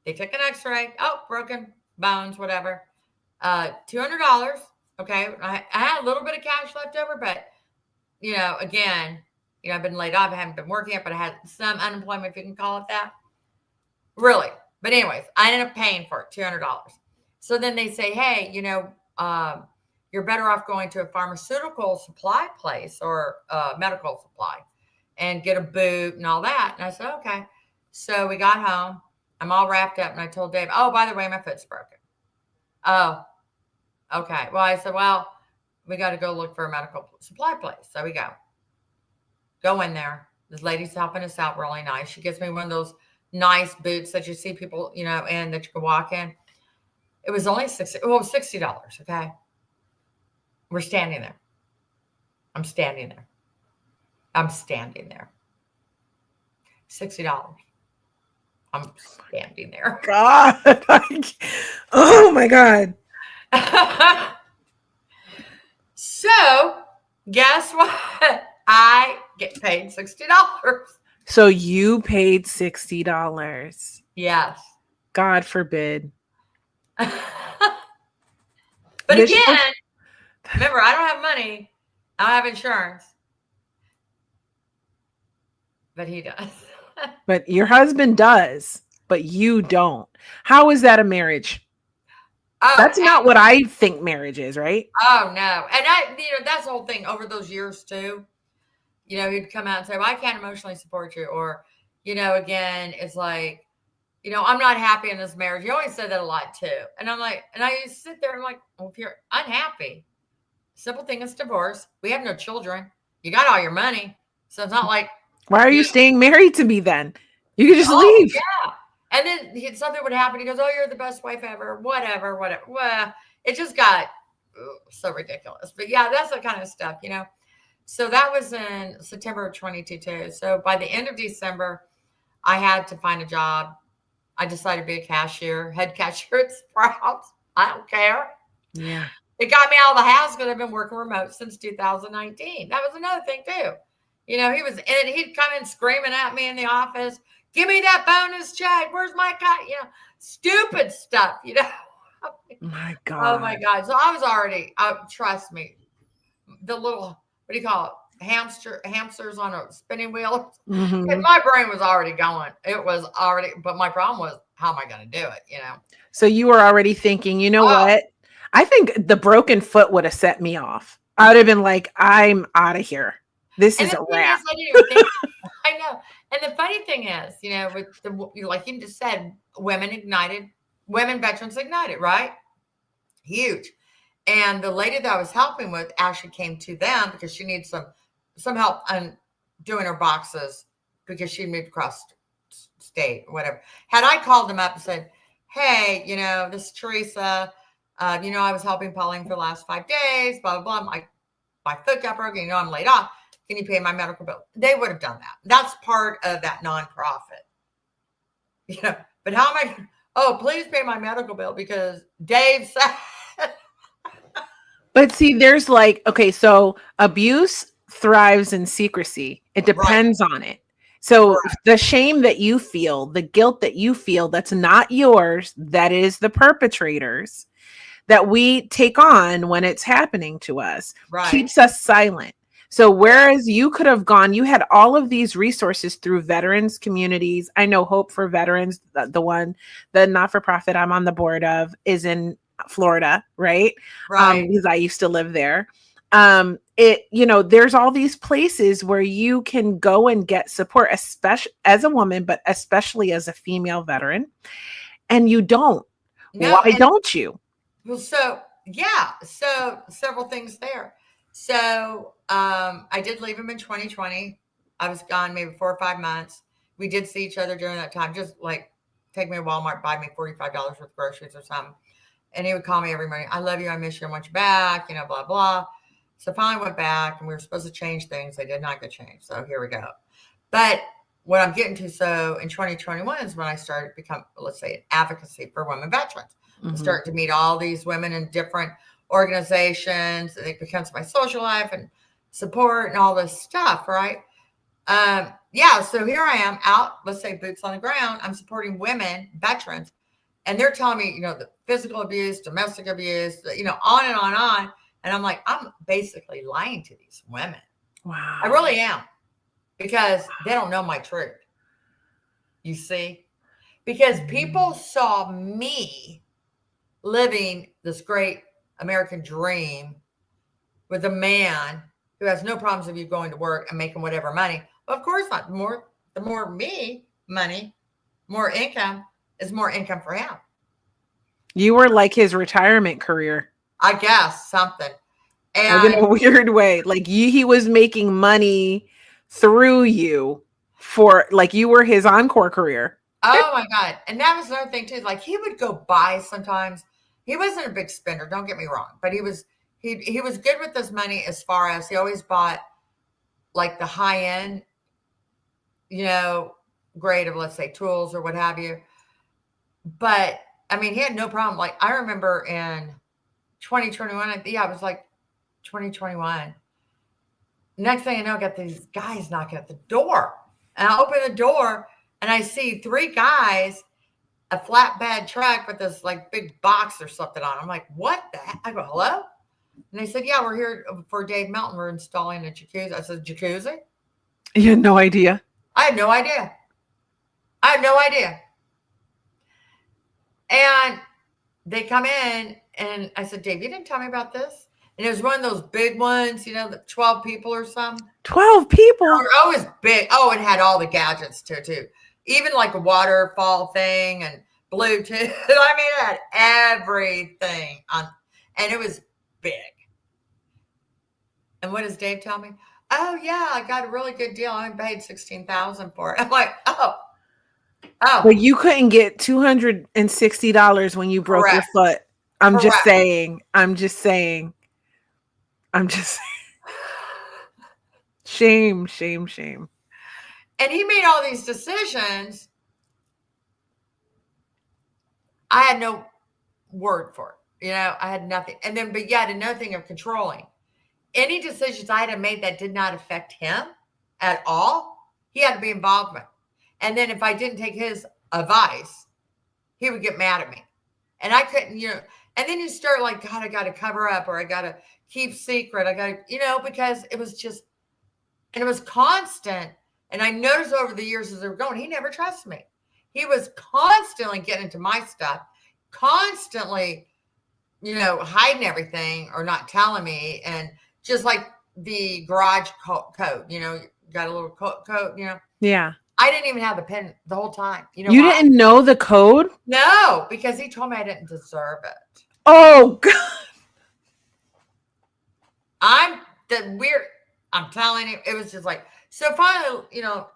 They took an x-ray. Oh, broken bones, whatever. $200. Okay. I had a little bit of cash left over, but again, I've been laid off. I haven't been working yet, but I had some unemployment, if you can call it that. Really. But anyways, I ended up paying for it, $200. So then they say, hey, you're better off going to a pharmaceutical supply place or medical supply and get a boot and all that. And I said, okay. So we got home. I'm all wrapped up. And I told Dave, oh, by the way, my foot's broken. Oh, okay. Well, I said, well, we got to go look for a medical supply place. So we go in there. This lady's helping us out really nice. She gives me one of those nice boots that you see people, in that you can walk in. It was only $60. Okay. We're standing there. I'm standing there. $60. I'm standing there. God. Oh my God. So guess what? I get paid $60. So you paid $60. Yes. God forbid. But again, remember, I don't have money. I don't have insurance. But he does. But your husband does, but you don't. How is that a marriage? Oh, that's not what I think marriage is, right? Oh, no. And that's the whole thing over those years too. He'd come out and say, well, I can't emotionally support you. Or, again, it's like, I'm not happy in this marriage. You always say that a lot too. And I'm like, and I used to sit there and I'm like, well, if you're unhappy, simple thing is divorce. We have no children. You got all your money. So it's not like. Why are you staying married to me then? You could just leave. Yeah. And then something would happen. He goes, oh, you're the best wife ever. Whatever. Well, it just got so ridiculous. But yeah, that's the kind of stuff, So that was in September of 2022. So by the end of December, I had to find a job. I decided to be a cashier, head cashier at Sprouts. I don't care. Yeah. It got me out of the house because I've been working remote since 2019. That was another thing too. He'd come in screaming at me in the office, give me that bonus check. Where's my cut? Stupid stuff, My God. Oh my God. So I was already, trust me, the little, what do you call it? Hamsters on a spinning wheel. Mm-hmm. And my brain was already going. It was already, but my problem was, how am I going to do it? So you were already thinking, what? I think the broken foot would have set me off. I would have been like, I'm out of here. This is a wrap. I didn't even think, I know. And the funny thing is, with like you just said, women veterans ignited, right? Huge. And the lady that I was helping with actually came to them because she needs some help on doing her boxes because she moved across state or whatever. Had I called them up and said, hey, this is Theresa, I was helping Pauline for the last 5 days, blah, blah, blah. My foot got broken, I'm laid off. Can you pay my medical bill? They would have done that. That's part of that nonprofit. But how am I? Oh, please pay my medical bill because Dave said. But see, there's okay, so abuse thrives in secrecy. It depends on it. So the shame that you feel, the guilt that you feel, that's not yours, that is the perpetrator's, that we take on when it's happening to us, keeps us silent. So whereas you could have gone, you had all of these resources through veterans communities. I know Hope for Veterans, the not-for-profit I'm on the board of, is in Florida, right? Because I used to live there. There's all these places where you can go and get support, especially as a woman, but especially as a female veteran. And you don't. No, why don't you? Well, so several things there. So I did leave him in 2020. I was gone maybe 4 or 5 months. We did see each other during that time, just like take me to Walmart, buy me $45 worth of groceries or something. And he would call me every morning. I love you. I miss you. I want you back, blah, blah. So finally went back and we were supposed to change things. They did not get changed. So here we go. But what I'm getting to, so in 2021 is when I started to become, let's say, an advocacy for women veterans. Mm-hmm. Starting to meet all these women in different organizations, and it becomes my social life and support and all this stuff, right? Yeah, so here I am out, let's say boots on the ground. I'm supporting women, veterans, and they're telling me, the physical abuse, domestic abuse, on and on and on. And I'm like, I'm basically lying to these women. Wow. I really am, because they don't know my truth. You see? Because people saw me living this great American dream with a man who has no problems with you going to work and making whatever money. Of course not. The more money, more income is more income for him. You were like his retirement career. I guess something. Like in a weird way. Like he was making money through you for like you were his encore career. Oh my God. And that was another thing too. Like he would go buy sometimes. He wasn't a big spender, don't get me wrong, but he was good with his money as far as he always bought like the high end, grade of, let's say, tools or what have you. But I mean, he had no problem. Like I remember in 2021, yeah, it was like 2021. Next thing I know, I got these guys knocking at the door. And I open the door and I see three guys, a flatbed truck with this like big box or something on. I'm like, what the heck? I go, hello? And they said, yeah, we're here for Dave Melton. We're installing a jacuzzi. I said, jacuzzi? You had no idea. I had no idea. And they come in and I said, Dave, you didn't tell me about this? And it was one of those big ones, the 12 people or something. 12 people? Oh, it was big. Oh, it had all the gadgets too. Even like a waterfall thing and Bluetooth. I mean, it had everything on, and it was big. And what does Dave tell me? Oh yeah, I got a really good deal. I paid $16,000 for it. I'm like, oh. But you couldn't get $260 when you broke your foot. I'm just saying. Shame. And he made all these decisions. I had no word for it. I had nothing. And then, but yet another thing of controlling. Any decisions I had made that did not affect him at all, he had to be involved with. And then if I didn't take his advice, he would get mad at me. And I couldn't, and then you start like, God, I got to cover up, or I got to keep secret. I got to, because it was just, and it was constant. And I noticed over the years as they were going, he never trusted me. He was constantly getting into my stuff, constantly, hiding everything or not telling me. And just like the garage code, got a little code, Yeah. I didn't even have the pen the whole time. You didn't know the code? No, because he told me I didn't deserve it. Oh, God. I'm telling you, it was just like, so finally,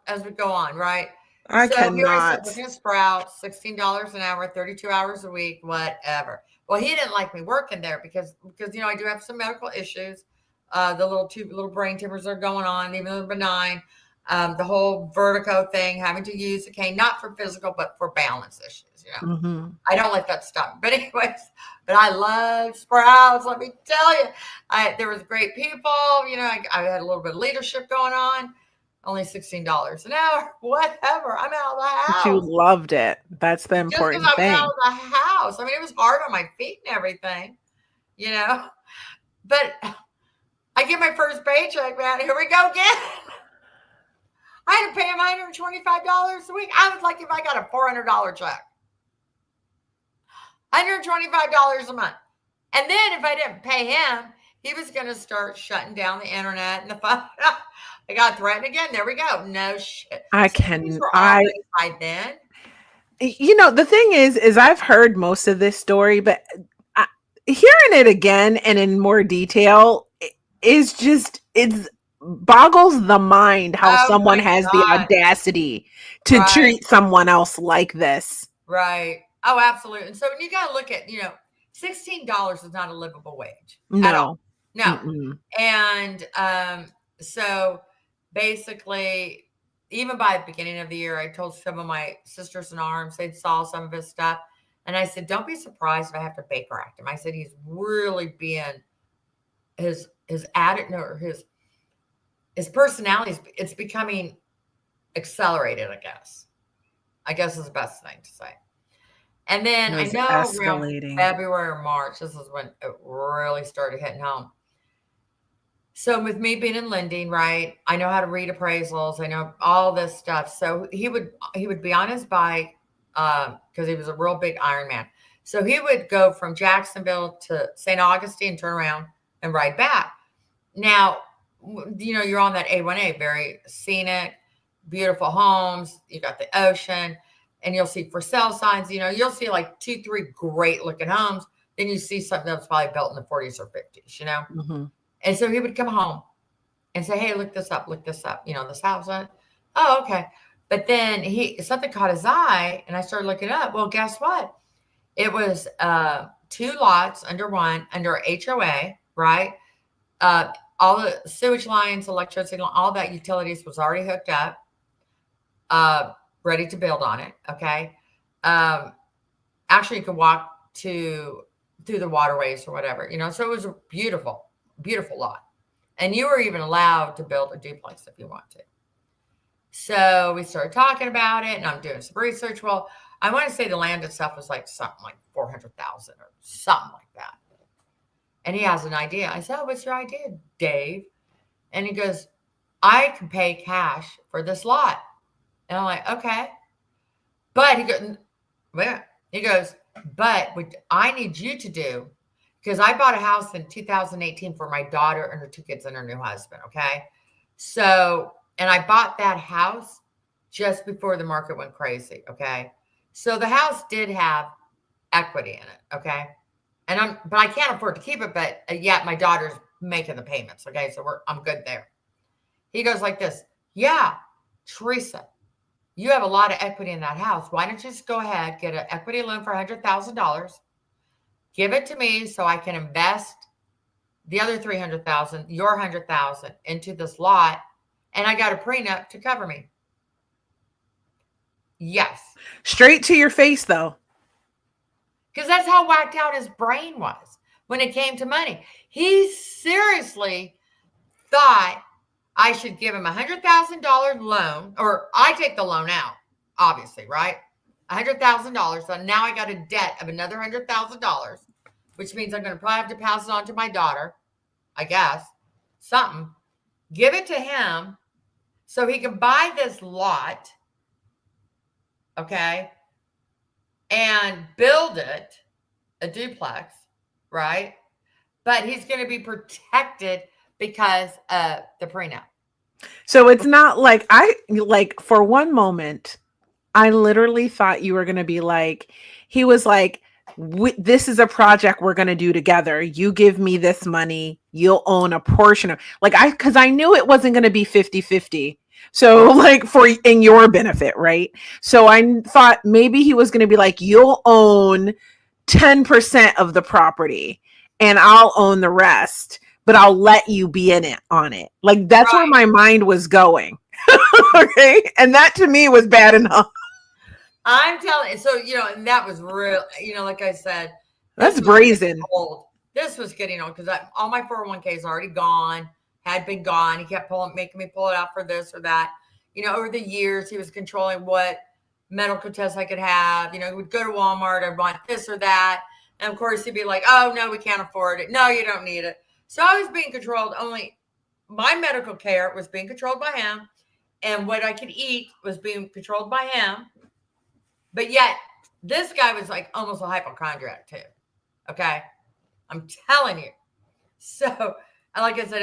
as we go on, right? I cannot. Here I said, we're going to sprout $16 an hour, 32 hours a week, whatever. Well, he didn't like me working there because I do have some medical issues. The little brain tumors are going on, even though they're benign. The whole vertigo thing, having to use a cane, not for physical, but for balance issues. Mm-hmm. I don't let that stop. But anyways, but I love Sprouts. Let me tell you, there was great people. I had a little bit of leadership going on. Only $16 an hour, whatever. I'm out of the house. But you loved it. That's the important thing. I'm out of the house. I mean, it was hard on my feet and everything, But I get my first paycheck, man. Here we go again. I had to pay him $125 a week. I was like, if I got a $400 check, $125 a month. And then if I didn't pay him, he was going to start shutting down the internet and the phone. I got threatened again. There we go. No shit. By then. The thing is I've heard most of this story, but hearing it again and in more detail is just, it's boggles the mind how someone has the audacity to treat someone else like this. Right. Oh, absolutely. And so you got to look at, $16 is not a livable wage. No. At all. No. Mm-mm. And so basically, even by the beginning of the year, I told some of my sisters in arms, they saw some of his stuff. And I said, don't be surprised if I have to Baker Act him. I said, he's really being his attitude or his personality, it's becoming accelerated, I guess is the best thing to say. And then It I was know around escalating. February or March, this is when it really started hitting home. So with me being in lending, right, I know how to read appraisals. I know all this stuff. So he would be on his bike because he was a real big Iron Man. So he would go from Jacksonville to St. Augustine, turn around and ride back. Now, you're on that A1A, very scenic, beautiful homes. You got the ocean, and you'll see for sale signs. You'll see like 2, 3 great looking homes. Then you see something that's probably built in the 40s or 50s. Mm-hmm. And so he would come home and say, "Hey, look this up, this house." Oh, okay. But then something caught his eye, and I started looking up. Well, guess what? It was 2 lots under HOA, right? All the sewage lines, electricity, all that utilities was already hooked up, ready to build on it. Okay. Actually, you could walk through the waterways or whatever, so it was a beautiful, beautiful lot. And you were even allowed to build a duplex if you want to. So we started talking about it, and I'm doing some research. Well, I want to say the land itself was like something like 400,000 or something like that. And he has an idea. I said, "Oh, what's your idea, Dave?" And he goes, "I can pay cash for this lot." And I'm like, "Okay." But he goes, "But what I need you to do, because I bought a house in 2018 for my daughter and her 2 kids and her new husband, okay? So, and I bought that house just before the market went crazy, okay? So the house did have equity in it, okay? But I can't afford to keep it, but yet my daughter's making the payments, okay? So I'm good there." He goes like this, "Yeah, Theresa, you have a lot of equity in that house. Why don't you just go ahead, get an equity loan for $100,000, give it to me so I can invest the other 300,000, your 100,000 into this lot, and I got a prenup to cover me." Yes. Straight to your face, though. Because that's how whacked out his brain was when it came to money. He seriously thought I should give him a $100,000 loan, or I take the loan out, obviously, right? $100,000. So now I got a debt of another $100,000, which means I'm going to probably have to pass it on to my daughter, I guess, something. Give it to him so he can buy this lot, okay, and build it a duplex, right? But he's going to be protected because of the prenup. So it's not like for one moment, I literally thought you were going to be like, he was like, "This is a project we're going to do together. You give me this money, you'll own a portion of," because I knew it wasn't going to be 50-50. So for in your benefit, right? So I thought maybe he was going to be like, "You'll own 10% of the property and I'll own the rest, but I'll let you be in it on it." That's Right. where my mind was going. Okay. And that to me was bad enough. I'm telling you. So, and that was real, like I said, That's brazen. This was getting old because all my 401ks already gone, had been gone. He kept making me pull it out for this or that. Over the years, he was controlling what medical tests I could have. He would go to Walmart, I'd want this or that. And of course, he'd be like, "Oh, no, we can't afford it. No, you don't need it." So I was being controlled. Only my medical care was being controlled by him. And what I could eat was being controlled by him. But yet, this guy was like almost a hypochondriac too. Okay. I'm telling you. So, like I said,